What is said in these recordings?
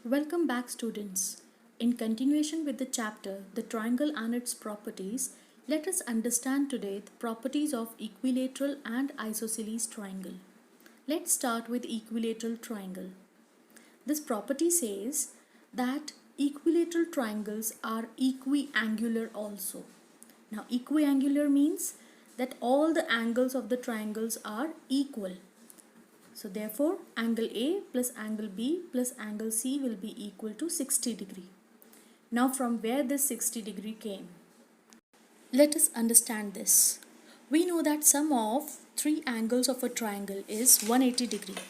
Welcome back, students. In continuation with the chapter The Triangle and its Properties, let us understand today the properties of equilateral and isosceles triangle. Let's start with equilateral triangle. This property says that equilateral triangles are equiangular also. Now, equiangular means that all the angles of the triangles are equal. So therefore, angle A plus angle B plus angle C will be equal to 60 degree. Now from where this 60 degree came? Let us understand this. We know that sum of three angles of a triangle is 180 degree.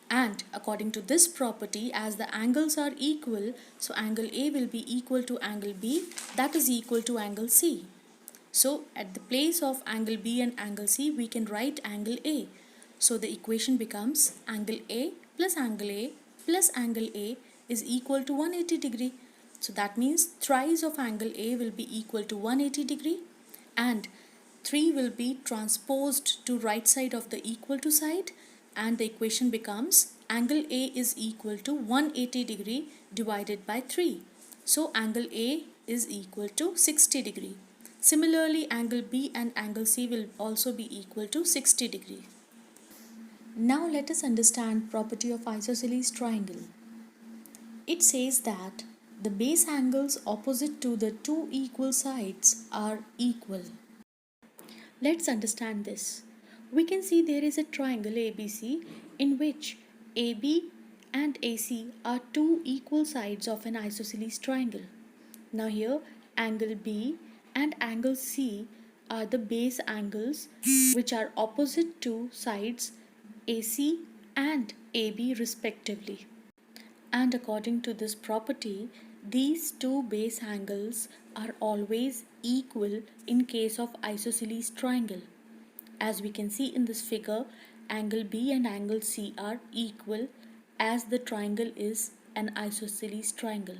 And according to this property, as the angles are equal, so angle A will be equal to angle B, that is equal to angle C. So at the place of angle B and angle C, we can write angle A. So the equation becomes angle A plus angle A plus angle A is equal to 180 degree. So that means thrice of angle A will be equal to 180 degree and 3 will be transposed to right side of the equal to side, and the equation becomes angle A is equal to 180 degree divided by 3. So angle A is equal to 60 degree. Similarly, angle B and angle C will also be equal to 60 degree. Now let us understand property of isosceles triangle. It says that the base angles opposite to the two equal sides are equal. Let's understand this. We can see there is a triangle ABC in which AB and AC are two equal sides of an isosceles triangle. Now here angle B and angle C are the base angles which are opposite to sides AC and AB respectively. And according to this property, these two base angles are always equal in case of isosceles triangle. As we can see in this figure, angle B and angle C are equal as the triangle is an isosceles triangle.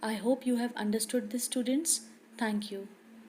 I hope you have understood this, students. Thank you.